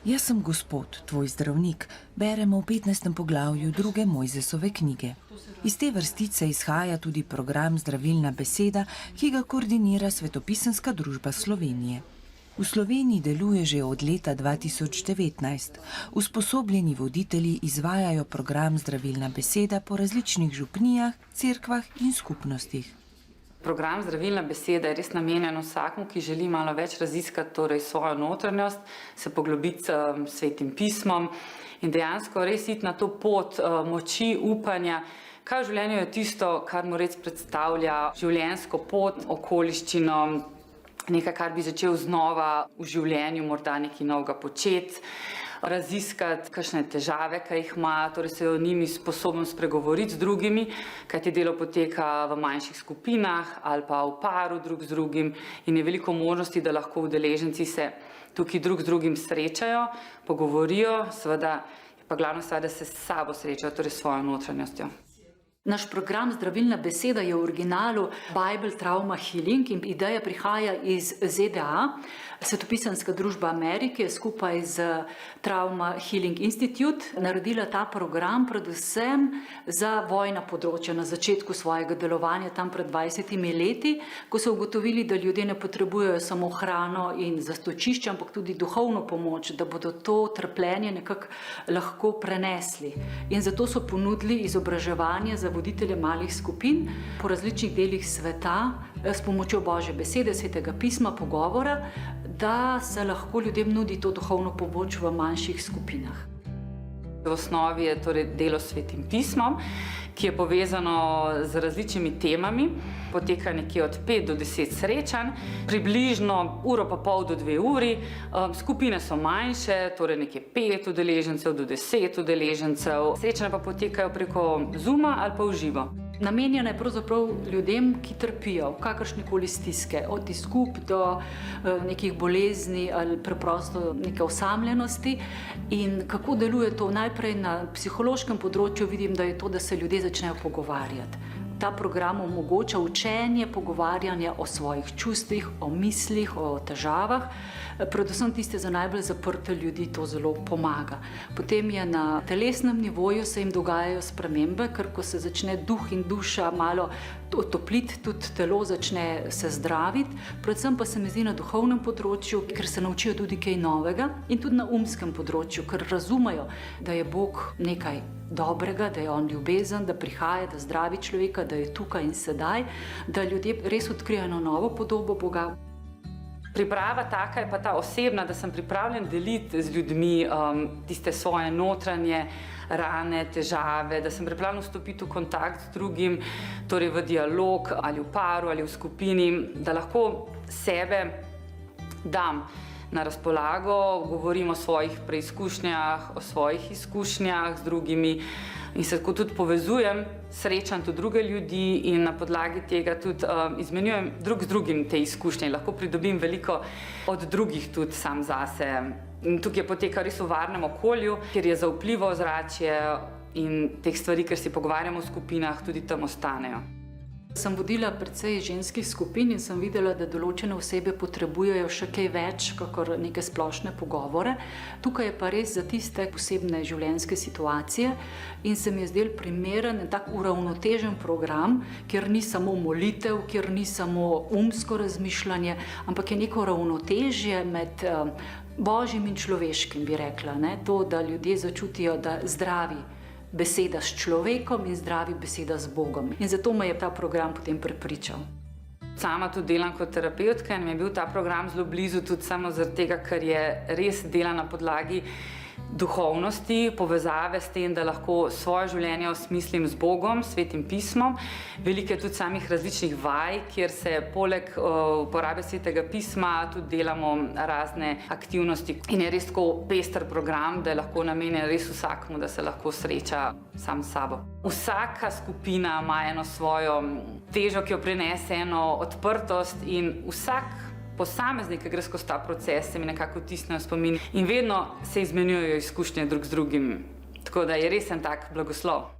Jaz sem Gospod, tvoj zdravnik, beremo v 15. poglavju 2. Mojzesove knjige. Iz te vrstice izhaja tudi program Zdravilna beseda, ki ga koordinira Svetopisemska družba Slovenije. V Sloveniji deluje že od leta 2019. Usposobljeni voditelji izvajajo program Zdravilna beseda po različnih župnijah, cerkvah in skupnostih. Program Zdravilna beseda je res namenjen vsakmu, ki želi malo več raziskati torej svojo notranjost, se poglobiti s Svetim pismom in dejansko res iti na to pot moči, upanja, kaj v življenju je tisto, kar mu res predstavlja življenjsko pot, okoliščino, nekaj, kar bi začel znova v življenju, morda nekaj novega početi, raziskati kakšne težave, ki jih ima, torej se o njimi sposoben spregovoriti z drugimi, kajti delo poteka v manjših skupinah ali pa v paru drug z drugim in je veliko možnosti, da lahko udeleženci se tukaj drug z drugim srečajo, pogovorijo, seveda je pa glavno stvar, da se s sabo srečajo, torej s svojo notranjostjo. Naš program Zdravilna beseda je v originalu Bible Trauma Healing in ideja prihaja iz ZDA. Svetopisemska družba Amerike skupaj z Trauma Healing Institute naredila ta program predvsem za vojna področja na začetku svojega delovanja, tam pred 20 leti, ko so ugotovili, da ljudje ne potrebujejo samo hrano in zatočišče, ampak tudi duhovno pomoč, da bodo to trpljenje nekako lahko prenesli. In zato so ponudili izobraževanje za voditelje malih skupin po različnih delih sveta s pomočjo Božje besede, Svetega pisma, pogovora, da se lahko ljudem nudi to duhovno pomoč v manjših skupinah. V osnovi je torej delo s Svetim pismom, ki je povezano z različnimi temami. Poteka nekje od 5 do 10 srečanj, približno uro pa pol do 2 uri. Skupine so manjše, torej nekje 5 udeležencev do 10 udeležencev. Srečanja pa potekajo preko Zooma ali pa v živo. Namenjena je pravzaprav ljudem, ki trpijo kakršnekoli stiske, od izgub do nekih bolezni ali preprosto neke osamljenosti. In kako deluje to? Najprej na psihološkem področju vidim, da je to, da se ljudje začnejo pogovarjati. Ta program omogoča učenje, pogovarjanje o svojih čustvih, o mislih, o težavah. Predvsem tiste za najbolj zaprte ljudi to zelo pomaga. Potem je na telesnem nivoju se jim dogajajo spremembe, ker ko se začne duh in duša malo otopliti, tudi telo začne se zdraviti. Predvsem pa se mi zdi na duhovnem področju, ker se naučijo tudi kaj novega, in tudi na umskem področju, ker razumejo, da je Bog nekaj dobrega, da je on ljubezen, da prihaja, da zdravi človeka, da je tukaj in sedaj, da ljudje res odkrijajo novo podobo Boga. Priprava taka je pa ta osebna, da sem pripravljen deliti z ljudmi tiste svoje notranje rane, težave, da sem pripravljen vstopiti v kontakt z drugim, torej v dialog ali v paru ali v skupini, da lahko sebe dam na razpolago, govorim o svojih preizkušnjah, o svojih izkušnjah z drugimi in se tako tudi povezujem, srečam tudi druge ljudi in na podlagi tega tudi izmenjujem drug z drugim te izkušnje. Lahko pridobim veliko od drugih tudi sam zase. In tukaj poteka res v varnem okolju, kjer je zaupljivo ozračje in teh stvari, ker si pogovarjamo v skupinah, tudi tam ostanejo. Sem vodila precej ženskih skupin in sem videla, da določene osebe potrebujejo še kaj več, kakor neke splošne pogovore. Tukaj je pa res za tiste posebne življenjske situacije in se mi je zdel primeren tak uravnotežen program, kjer ni samo molitev, kjer ni samo umsko razmišljanje, ampak je neko ravnotežje med Božjim in človeškim, bi rekla, ne? To, da ljudje začutijo, da zdravi beseda s človekom in zdravi beseda z Bogom. In zato me je ta program potem prepričal. Sama tudi delam kot terapevtka in mi je bil ta program zelo blizu tudi samo zaradi tega, ker je res dela na podlagi duhovnosti, povezave s tem, da lahko svoje življenje osmislim z Bogom, Svetim pismom. Veliko je tudi samih različnih vaj, kjer se poleg uporabe Svetega pisma tudi delamo razne aktivnosti. In je res tako pester program, da je lahko namenjen res vsakmu, da se lahko sreča sam s sabo. Vsaka skupina ima eno svojo težo, ki jo prinese, eno odprtost in vsak posameznik, ki gre skozi ta proces, se mi nekako vtisnejo spomin in vedno se izmenjujejo izkušnje drug z drugim. Tako da je res en tak blagoslov.